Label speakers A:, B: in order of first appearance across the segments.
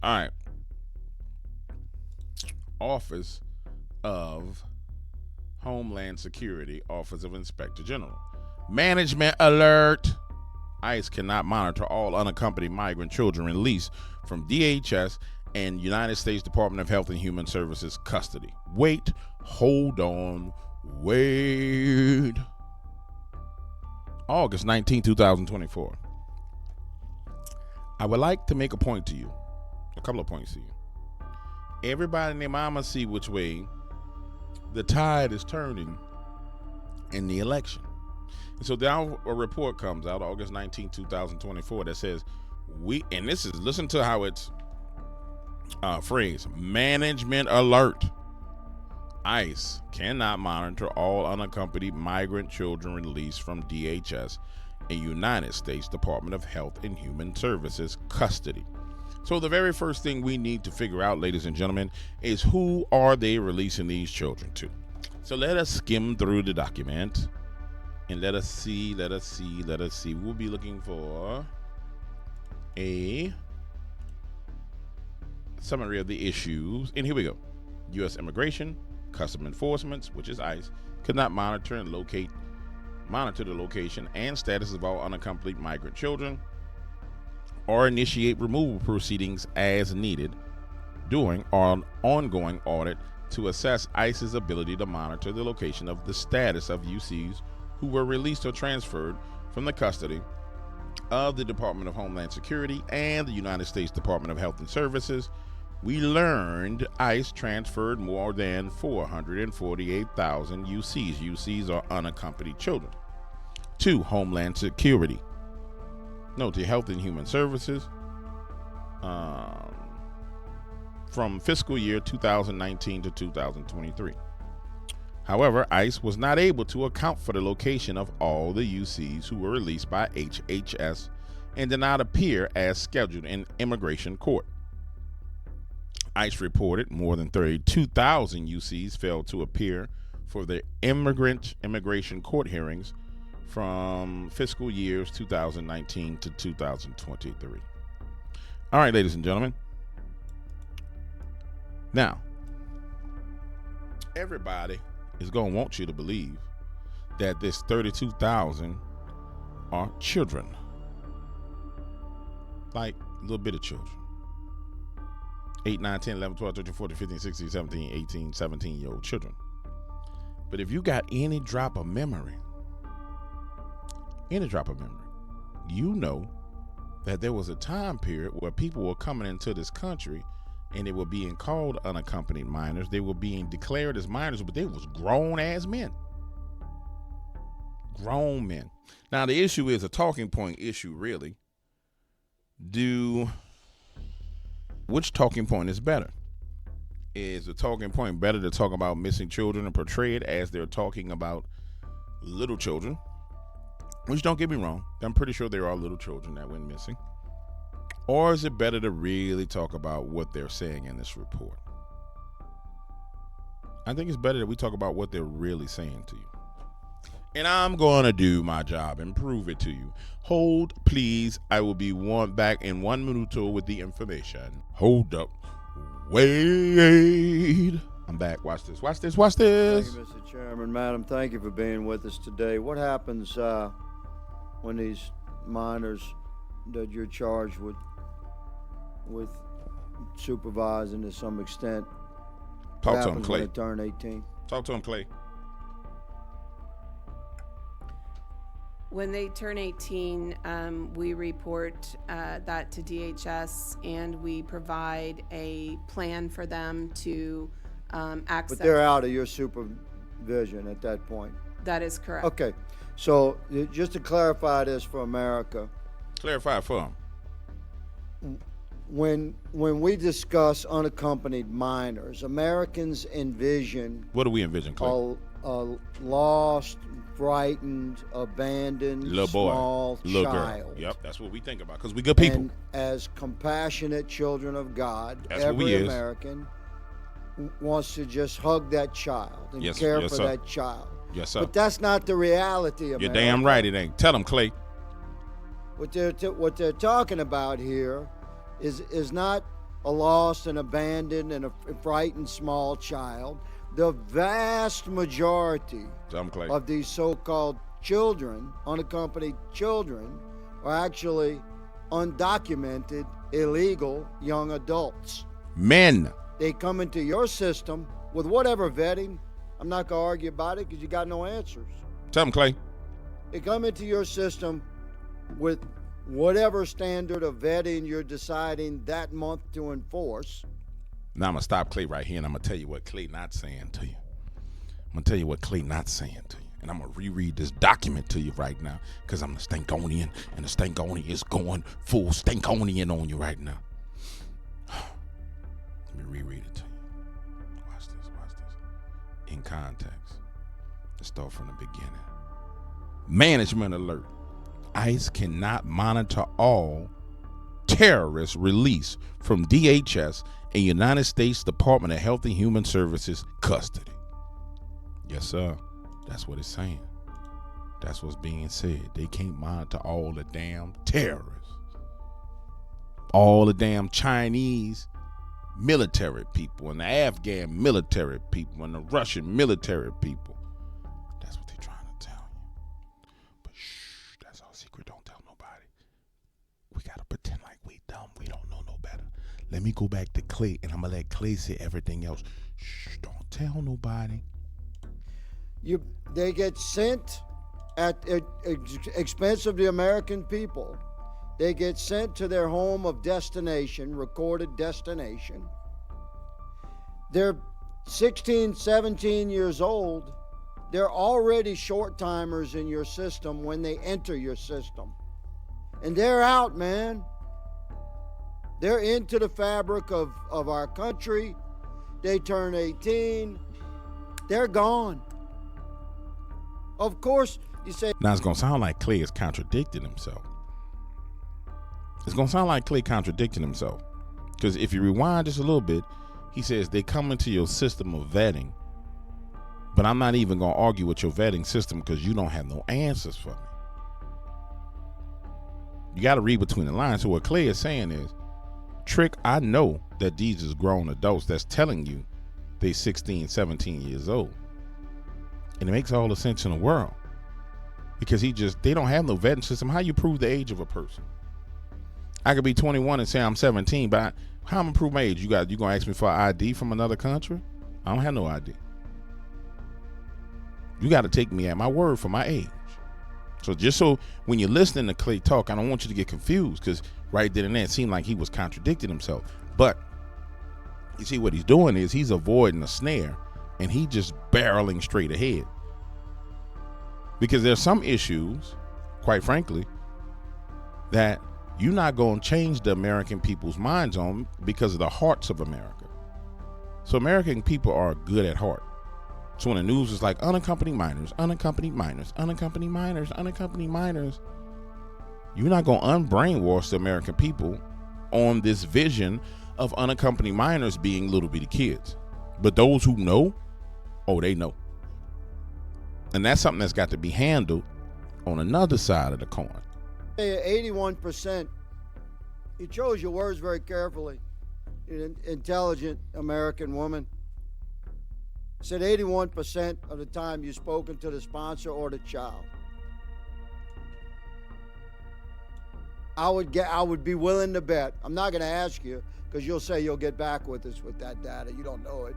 A: All right. Office of Homeland Security, Office of Inspector General. Management alert. ICE cannot monitor all unaccompanied migrant children released from DHS and United States Department of Health and Human Services custody. Wait, hold on, wait. August 19, 2024. I would like to make a point to you, a couple of points to you. Everybody and their mama see which way the tide is turning in the election. And so now a report comes out August 19, 2024 that says and this is, listen to how it's phrased, management alert. ICE cannot monitor all unaccompanied migrant children released from DHS and United States Department of Health and Human Services custody. So the very first thing we need to figure out, ladies and gentlemen, is who are they releasing these children to? So let us skim through the document and let us see. We'll be looking for a summary of the issues. And here we go. U.S. Immigration, Customs Enforcement, which is ICE, could not monitor the location and status of all unaccompanied migrant children or initiate removal proceedings as needed during or an ongoing audit to assess ICE's ability to monitor the location of the status of UCs who were released or transferred from the custody of the Department of Homeland Security and the United States Department of Health and Services. We learned ICE transferred more than 448,000 UCs. UCs are unaccompanied children. To Homeland Security. No, to Health and Human Services. From fiscal year 2019 to 2023. However, ICE was not able to account for the location of all the UCs who were released by HHS and did not appear as scheduled in immigration court. ICE reported more than 32,000 UCs failed to appear for the immigration court hearings from fiscal years 2019 to 2023. All right, ladies and gentlemen. Now, everybody is going to want you to believe that this 32,000 are children. Like little bit of children. 8, 9, 10, 11, 12, 13, 14, 15, 16, 17, 18, 17-year-old children. But if you got any drop of memory, you know that there was a time period where people were coming into this country and they were being called unaccompanied minors. They were being declared as minors, but they was grown-ass men. Grown men. Now, the issue is a talking point issue, really. Which talking point is better? Is the talking point better to talk about missing children and portray it as they're talking about little children? Which, don't get me wrong, I'm pretty sure there are little children that went missing. Or is it better to really talk about what they're saying in this report? I think it's better that we talk about what they're really saying to you. And I'm going to do my job and prove it to you. Hold, please. I will be back in 1 minute with the information. Hold up. Wait. I'm back. Watch this. Watch this. Watch this.
B: Thank you, Mr. Chairman. Madam, thank you for being with us today. What happens when these minors that you're charged with supervising to some extent?
A: Talk to him, Clay.
B: When they turn 18?
A: Talk to him, Clay.
C: When they turn 18, we report that to DHS, and we provide a plan for them to access.
B: But they're out of your supervision at that point.
C: That is correct.
B: Okay. So just to clarify this for America.
A: Clarify for them.
B: When we discuss unaccompanied minors, Americans envision.
A: What do we envision, Clay?
B: A lost, frightened, abandoned,
A: little boy,
B: small
A: little
B: child.
A: Girl. Yep, that's what we think about, because we good people.
B: And as compassionate children of God,
A: that's what we
B: every
A: is.
B: American wants to just hug that child and care for
A: sir.
B: that child.
A: Yes, sir.
B: But that's not the reality of
A: You're
B: America.
A: damn right it ain't. Tell them, Clay.
B: What they're talking about here is not a lost and abandoned and a frightened small child. The vast majority of these so-called children, unaccompanied children, are actually undocumented, illegal young adults.
A: Men.
B: They come into your system with whatever vetting. I'm not going to argue about it because you got no answers.
A: Tell them, Clay.
B: They come into your system with whatever standard of vetting you're deciding that month to enforce.
A: Now I'm going to stop Clay right here, and I'm going to tell you what Clay not saying to you. I'm going to tell you what Clay not saying to you. And I'm going to reread this document to you right now because I'm the Stankonian, and the Stankonian is going full Stankonian on you right now. Let me reread it to you. Watch this. In context. Let's start from the beginning. Management alert. ICE cannot monitor all terrorists released from DHS and United States Department of Health and Human Services custody. Yes, sir. That's what it's saying. That's what's being said. They can't monitor all the damn terrorists. All the damn Chinese military people and the Afghan military people and the Russian military people. That's what they're trying to tell you. But shh, that's our secret. Don't tell nobody. We got to pretend like we dumb. We don't know no better. Let me go back to Clay, and I'm going to let Clay say everything else. Shh, don't tell nobody.
B: They get sent at expense of the American people. They get sent to their home of destination, recorded destination. They're 16, 17 years old. They're already short timers in your system when they enter your system. And they're out, man. They're into the fabric of our country. They turn 18. They're gone. Of course, you say...
A: Now, it's going to sound like Clay is contradicting himself. It's going to sound like Clay contradicting himself. Because if you rewind just a little bit, he says they come into your system of vetting. But I'm not even going to argue with your vetting system because you don't have no answers for me. You got to read between the lines. So what Clay is saying is, Trick, I know that these is grown adults that's telling you they 16, 17 years old. And it makes all the sense in the world. Because they don't have no vetting system. How you prove the age of a person? I could be 21 and say I'm 17, but how am I prove my age? You going to ask me for an ID from another country? I don't have no ID. You got to take me at my word for my age. So just so when you're listening to Clay talk, I don't want you to get confused because right then and there it seemed like he was contradicting himself. But you see what he's doing is he's avoiding a snare and he just barreling straight ahead. Because there's some issues, quite frankly, that you're not going to change the American people's minds on because of the hearts of America. So American people are good at heart. So when the news is like unaccompanied minors, unaccompanied minors, unaccompanied minors, unaccompanied minors, you're not going to unbrainwash the American people on this vision of unaccompanied minors being little bitty kids. But those who know, oh, they know. And that's something that's got to be handled on another side of the coin.
B: 81%, you chose your words very carefully, an intelligent American woman. Said 81% of the time you've spoken to the sponsor or the child. I would be willing to bet. I'm not going to ask you because you'll say you'll get back with us with that data. You don't know it.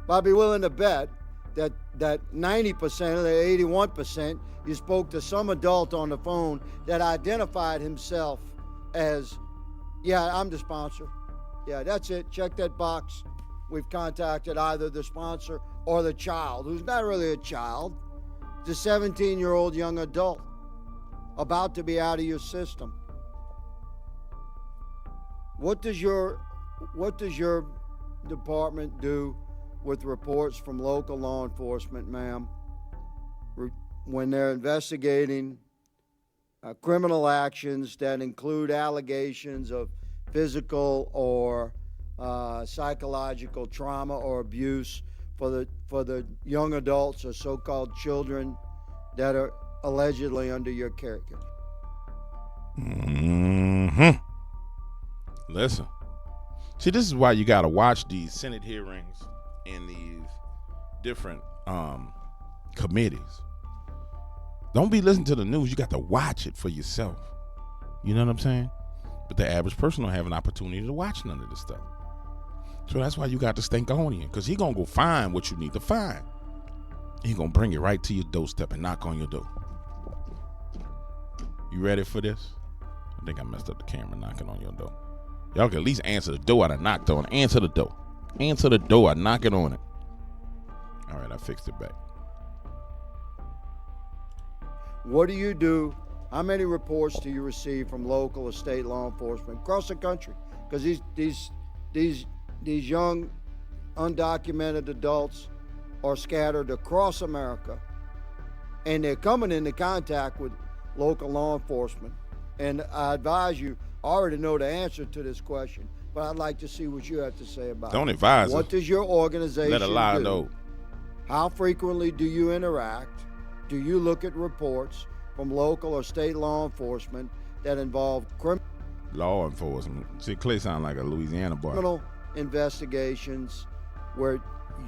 B: But I'd be willing to bet that 90% of the 81% you spoke to some adult on the phone that identified himself as, yeah, I'm the sponsor. Yeah, that's it. Check that box. We've contacted either the sponsor or the child, who's not really a child. It's a 17-year-old young adult about to be out of your system. What does your department do with reports from local law enforcement, ma'am, when they're investigating criminal actions that include allegations of physical or psychological trauma or abuse for the young adults or so-called children that are allegedly under your caregiving?
A: Mm-hmm. Listen, See, this is why you got to watch these Senate hearings and these different committees. Don't be listening to the news. You got to watch it for yourself. You know what I'm saying? But the average person don't have an opportunity to watch none of this stuff. So that's why you got to Stankonia, because he going to go find what you need to find. He going to bring it right to your doorstep and knock on your door. You ready for this? I think I messed up the camera knocking on your door. Y'all can at least answer the door I knocked on. Answer the door. Answer the door. I knock it on it. All right, I fixed it back.
B: What do you do? How many reports do you receive from local or state law enforcement across the country? Because these young undocumented adults are scattered across America, and they're coming into contact with local law enforcement. And I advise you, I already know the answer to this question, but I'd like to see what you have to say about it.
A: Don't advise
B: What
A: us.
B: does your organization
A: Let a lie
B: do?
A: know.
B: How frequently do you interact? Do you look at reports from local or state law enforcement that involve
A: Law enforcement. See, Clay sound like a Louisiana boy.
B: criminal investigations where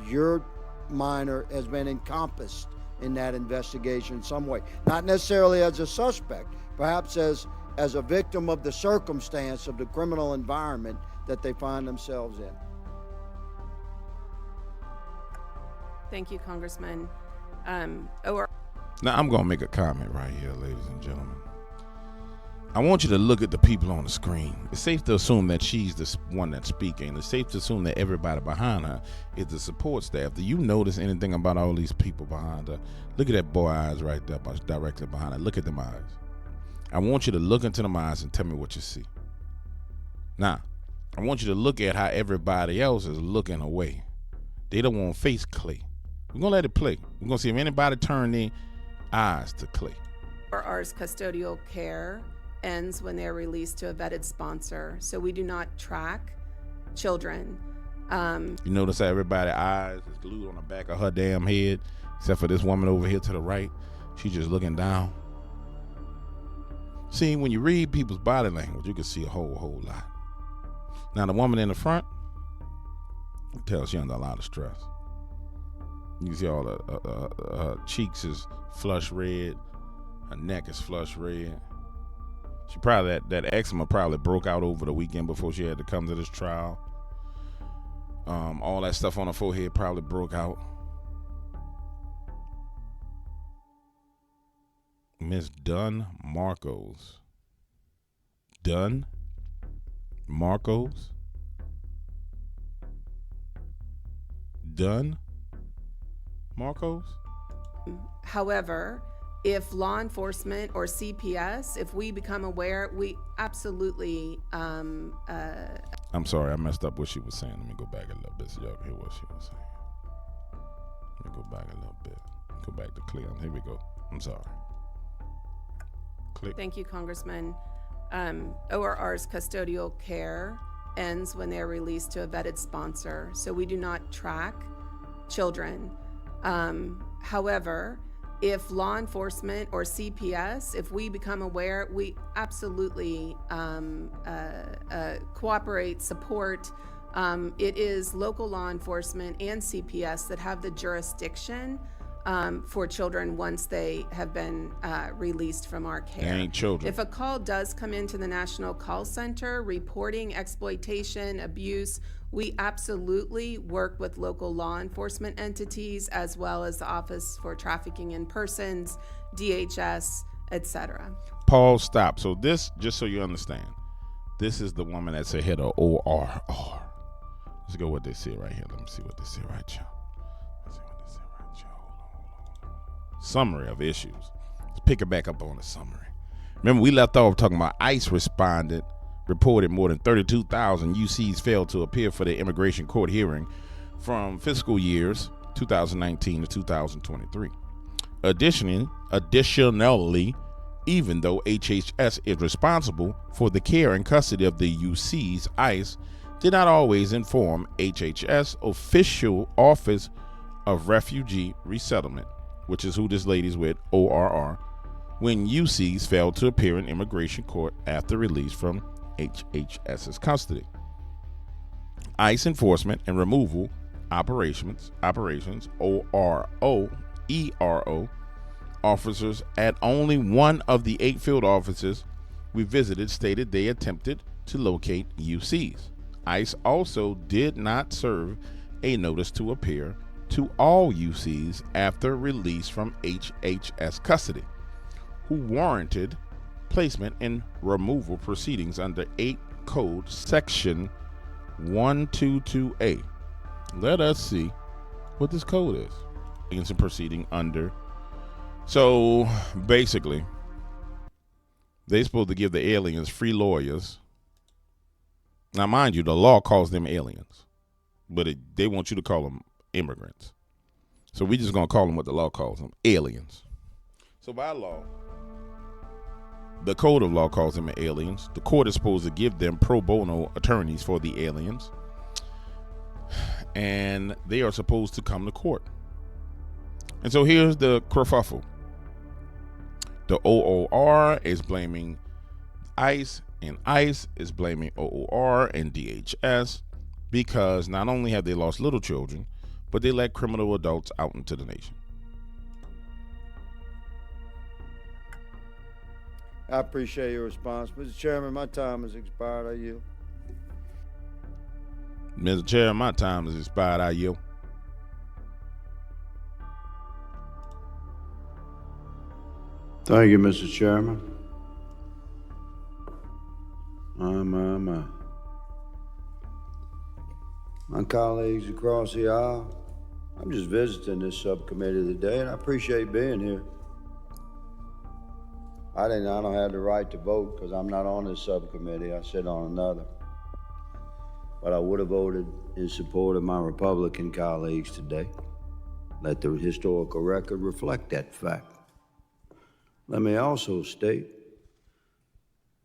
B: your minor has been encompassed in that investigation in some way? Not necessarily as a suspect, perhaps as a victim of the circumstance of the criminal environment that they find themselves in.
C: Thank you, Congressman.
A: Now, I'm going to make a comment right here, ladies and gentlemen. I want you to look at the people on the screen. It's safe to assume that she's the one that's speaking. It's safe to assume that everybody behind her is the support staff. Do you notice anything about all these people behind her? Look at that boy eyes right there, directly behind her. Look at them eyes. I want you to look into them eyes and tell me what you see. Now, I want you to look at how everybody else is looking away. They don't want to face Clay. We're going to let it play. We're going to see if anybody turn their eyes to Clay.
C: ORR's custodial care ends when they're released to a vetted sponsor. So we do not track children.
A: You notice how everybody's eyes is glued on the back of her damn head, except for this woman over here to the right. She's just looking down. See, when you read people's body language, you can see a whole lot. Now, the woman in the front, you can tell she's under a lot of stress. You can see all her cheeks is flush red, her neck is flush red. She probably, that eczema probably broke out over the weekend before she had to come to this trial. All that stuff on her forehead probably broke out. Miss Dunn Marcos. Dunn Marcos? Dunn Marcos?
C: However, if law enforcement or CPS, if we become aware, we absolutely.
A: I'm sorry, I messed up what she was saying. Let me go back a little bit so y'all can hear what she was saying. Let me go back a little bit. Go back to Cleon. Here we go. I'm sorry. Click.
C: Thank you, Congressman. ORR's custodial care ends when they're released to a vetted sponsor. So we do not track children. However, if law enforcement or CPS, if we become aware, we absolutely cooperate, support. It is local law enforcement and CPS that have the jurisdiction for children once they have been released from our care.
A: They ain't children.
C: If a call does come into the National Call Center reporting exploitation, abuse, we absolutely work with local law enforcement entities as well as the Office for Trafficking in Persons, DHS, etc.
A: Pause, stop. So this, just so you understand, this is the woman that's ahead of ORR. Let's go what they say right here. Let me see what they say right here. Let's see what they say right here. Hold on. Summary of issues. Let's pick it back up on the summary. Remember, we left off talking about ICE reported more than 32,000 UCs failed to appear for the immigration court hearing from fiscal years 2019 to 2023. Additionally, even though HHS is responsible for the care and custody of the UCs, ICE did not always inform HHS official Office of Refugee Resettlement, which is who this lady's with, ORR, when UCs failed to appear in immigration court after release from HHS's custody. ICE enforcement and removal operations ERO officers at only one of the 8 field offices we visited stated they attempted to locate UCs. ICE also did not serve a notice to appear to all UCs after release from HHS custody, who warranted placement in removal proceedings under 8 Code Section 122A. Let us see what this code is. It's a proceeding under. So basically, they're supposed to give the aliens free lawyers. Now, mind you, the law calls them aliens, but they want you to call them immigrants. So we're just going to call them what the law calls them, aliens. So by law, the code of law calls them aliens. The court is supposed to give them pro bono attorneys for the aliens, and they are supposed to come to court. And so here's the kerfuffle. The OOR is blaming ICE, and ICE is blaming OOR and DHS because not only have they lost little children, but they let criminal adults out into the nation.
B: I appreciate your response. Mr. Chairman, my time has expired. I yield.
A: Mr. Chair, my time has expired. I yield.
D: Thank you, Mr. Chairman. My colleagues across the aisle, I'm just visiting this subcommittee today, and I appreciate being here. I don't have the right to vote because I'm not on this subcommittee. I sit on another. But I would have voted in support of my Republican colleagues today. Let the historical record reflect that fact. Let me also state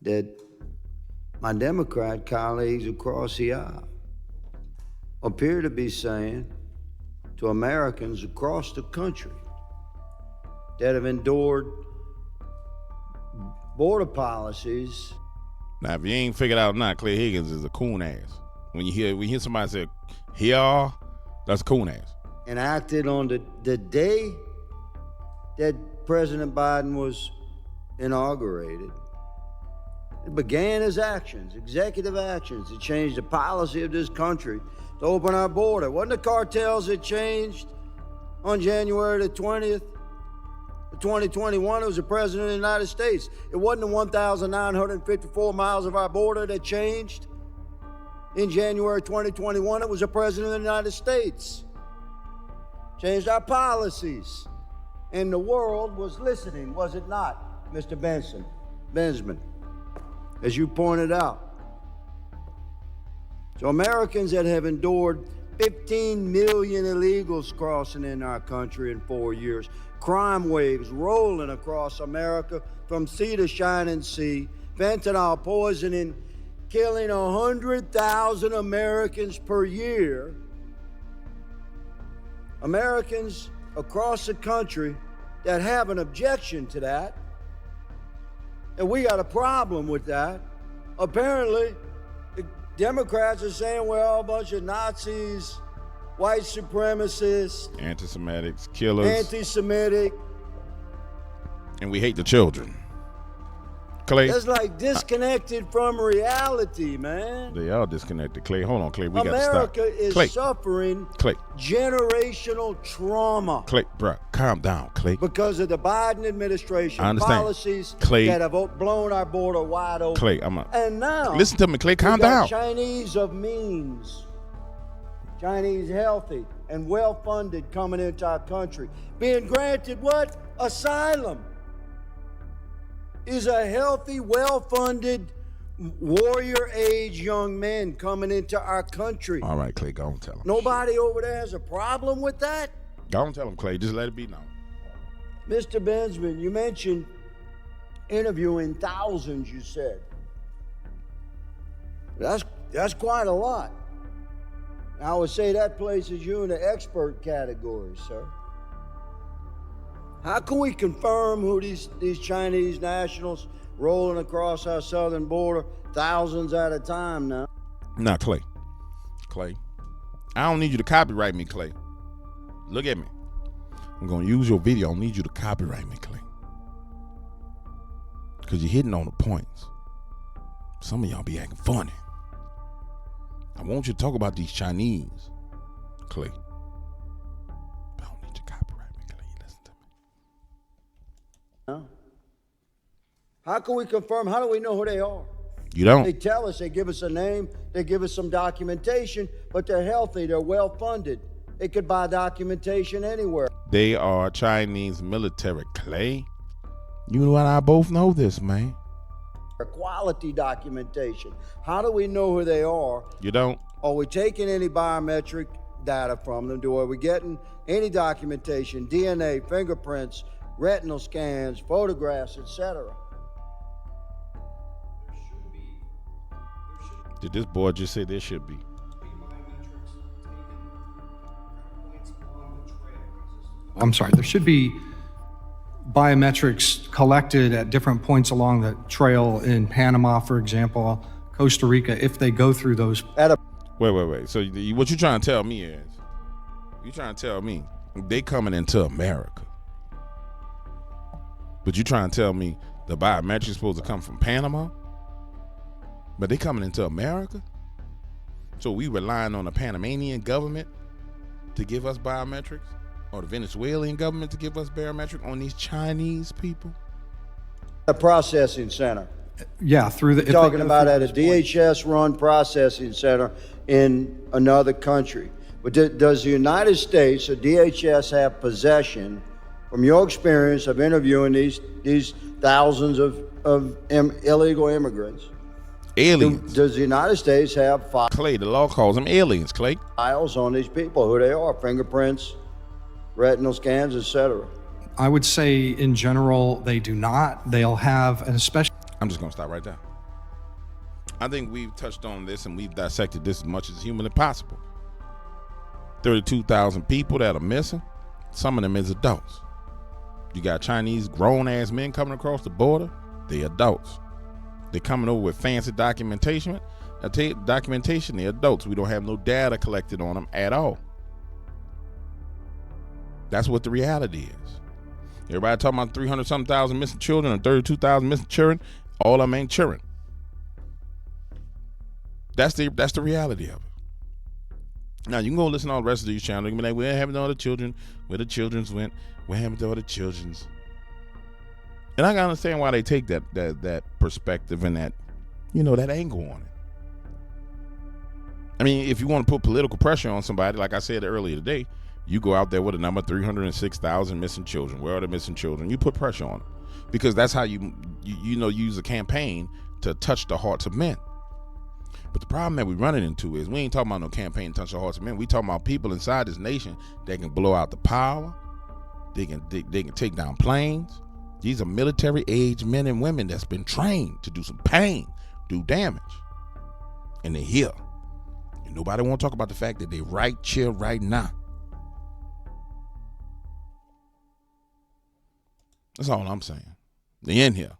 D: that my Democrat colleagues across the aisle appear to be saying to Americans across the country that have endured border policies.
A: Now, if you ain't figured out now, Clay Higgins is a coon ass. When you hear somebody say, "Here," that's a coon ass.
D: Enacted on the day that President Biden was inaugurated. It began his actions, executive actions, to change the policy of this country to open our border. It wasn't the cartels that changed on January the 20th of 2021. It was the President of the United States. It wasn't the 1,954 miles of our border that changed in January 2021. It was the President of the United States. Changed our policies. And the world was listening, was it not, Mr. Bensman, as you pointed out. So Americans that have endured 15 million illegals crossing in our country in 4 years, crime waves rolling across America from sea to shining sea, fentanyl poisoning, killing 100,000 Americans per year. Americans across the country that have an objection to that, and we got a problem with that. Apparently, the Democrats are saying we're all a bunch of Nazis, white supremacists,
A: anti-Semitics, killers,
D: anti-Semitic,
A: and we hate the children. Clay,
D: that's like disconnected from reality, man.
A: They are disconnected. Clay, hold on, Clay. We got to stop.
D: America is
A: Clay,
D: suffering
A: Clay,
D: generational trauma.
A: Clay, bro, calm down, Clay.
D: Because of the Biden administration
A: I understand.
D: policies
A: Clay,
D: that have blown our border wide open.
A: Clay,
D: and now,
A: listen to me, Clay. Calm
D: we got
A: down.
D: Chinese of means, Chinese healthy and well-funded coming into our country, being granted what? Asylum. Is a healthy, well-funded, warrior-age young men coming into our country.
A: All right, Clay, go on, tell him.
D: Nobody over there has a problem with that?
A: Go on, tell him, Clay. Just let it be known.
D: Mr. Bensman, you mentioned interviewing thousands, you said. That's quite a lot. I would say that places you in the expert category, sir. How can we confirm who these Chinese nationals rolling across our southern border, thousands at a time now?
A: Now, Clay, Clay. I don't need you to copyright me, Clay. Look at me. I'm going to use your video. I don't need you to copyright me, Clay. Because you're hitting on the points. Some of y'all be acting funny. I want you to talk about these Chinese, Clay. But I don't need you to copyright me, Clay. You listen to me.
D: No. How can we confirm? How do we know who they are?
A: You don't.
D: They tell us, they give us a name, they give us some documentation, but they're healthy, they're well funded. They could buy documentation anywhere.
A: They are Chinese military, Clay. You and I both know this, man.
D: Quality documentation. How do we know who they are?
A: You don't.
D: Are we taking any biometric data from them? Are we getting any documentation, DNA, fingerprints, retinal scans, photographs, etc.?
A: Did this boy just say there should be?
E: I'm sorry, there should be biometrics collected at different points along the trail in Panama, for example, Costa Rica, if they go through those.
A: Wait. So what you trying to tell me is, you trying to tell me they coming into America. But you trying to tell me the biometrics supposed to come from Panama? But they coming into America? So we relying on the Panamanian government to give us biometrics? Or the Venezuelan government to give us biometrics on these Chinese people?
D: A processing center.
E: Yeah, through the.
D: Talking about at a DHS-run processing center in another country. But does the United States or DHS have possession, from your experience of interviewing these thousands of illegal immigrants?
A: Aliens.
D: Does the United States have
A: Clay, the law calls them aliens, Clay.
D: files on these people, who they are, fingerprints, retinal scans, etc.?
E: I would say in general, they do not. They'll have an especially.
A: I'm just going to stop right there. I think we've touched on this and we've dissected this as much as humanly possible. 32,000 people that are missing. Some of them is adults. You got Chinese grown-ass men coming across the border. They adults. They coming over with fancy documentation. They're adults. We don't have no data collected on them at all. That's what the reality is. Everybody talking about 300-something thousand missing children or 32,000 missing children. All of them ain't children. That's the reality of it. Now, you can go listen to all the rest of these channels. You can be like, we're having all the children. Where the children's went. We're having all the children's. And I can understand why they take that perspective and that, that angle on it. I mean, if you want to put political pressure on somebody, like I said earlier today, you go out there with a number 306,000 missing children. Where are the missing children? You put pressure on them because that's how you use a campaign to touch the hearts of men. But the problem that we're running into is we ain't talking about no campaign to touch the hearts of men. We talking about people inside this nation that can blow out the power. They can take down planes. These are military-age men and women that's been trained to do some pain, do damage. And they're here. And nobody want to talk about the fact that they right here, right now. That's all I'm saying. They in here.